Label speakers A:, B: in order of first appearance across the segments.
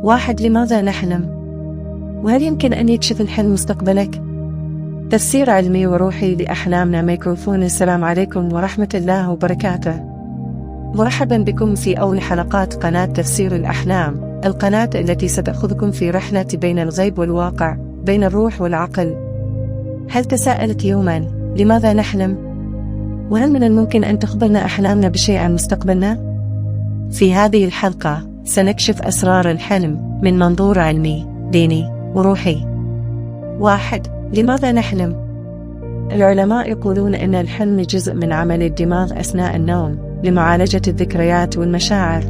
A: 1. لماذا نحلم؟ وهل يمكن أن يكشف الحلم مستقبلك؟ تفسير علمي وروحي لأحلامنا. ميكروفون. السلام عليكم ورحمة الله وبركاته. مرحبا بكم في أول حلقات قناة تفسير الأحلام، القناة التي ستأخذكم في رحلة بين الغيب والواقع، بين الروح والعقل. هل تساءلت يوما لماذا نحلم؟ وهل من الممكن أن تخبرنا أحلامنا بشيء عن مستقبلنا؟ في هذه الحلقة سنكشف أسرار الحلم من منظور علمي، ديني وروحي. 1. لماذا نحلم؟ العلماء يقولون أن الحلم جزء من عمل الدماغ أثناء النوم لمعالجة الذكريات والمشاعر،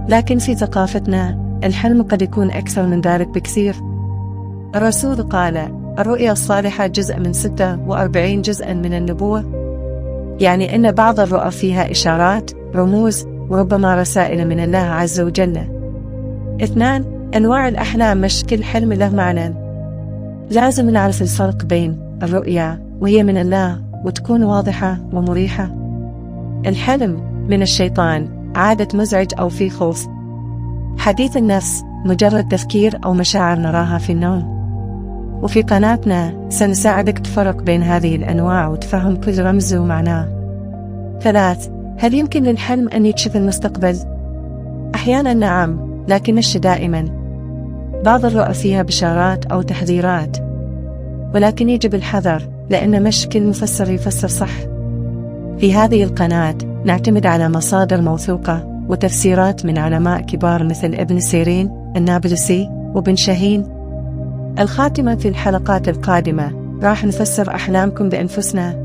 A: لكن في ثقافتنا الحلم قد يكون أكثر من ذلك بكثير. الرسول قال: الرؤيا الصالحة جزء من 46 جزءا من النبوة، يعني أن بعض الرؤى فيها إشارات، رموز، وربما رسائل من الله عز وجل. 2. أنواع الأحلام. مش كل حلم له معنى. لازم نعرف الفرق بين الرؤيا وهي من الله وتكون واضحة ومريحة. الحلم من الشيطان، عادة مزعج أو في خوف. حديث النفس، مجرد تفكير أو مشاعر نراها في النوم. وفي قناتنا سنساعدك تفرق بين هذه الأنواع وتفهم كل رمز ومعناه. 3. هل يمكن للحلم أن يكشف المستقبل؟ أحيانا نعم، لكن مش دائما. بعض الرؤى فيها بشارات أو تحذيرات، ولكن يجب الحذر، لأن مش كل مفسر يفسر صح. في هذه القناة نعتمد على مصادر موثوقة وتفسيرات من علماء كبار مثل ابن سيرين، النابلسي، وابن شاهين. الخاتمة في الحلقات القادمة راح نفسر أحلامكم بأنفسنا.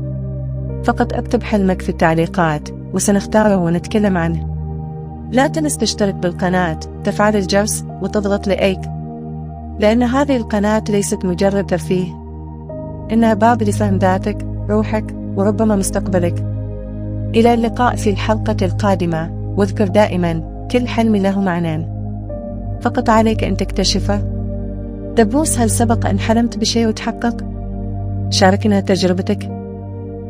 A: فقط اكتب حلمك في التعليقات وسنختاره ونتكلم عنه. لا تنس تشترك بالقناة، تفعل الجرس وتضغط لايك، لأن هذه القناة ليست مجرد ترفيه، إنها باب لفهم ذاتك، روحك، وربما مستقبلك. إلى اللقاء في الحلقة القادمة، واذكر دائما كل حلم له معنى، فقط عليك أن تكتشفه. دبوس، هل سبق أن حلمت بشيء وتحقق؟ شاركنا تجربتك.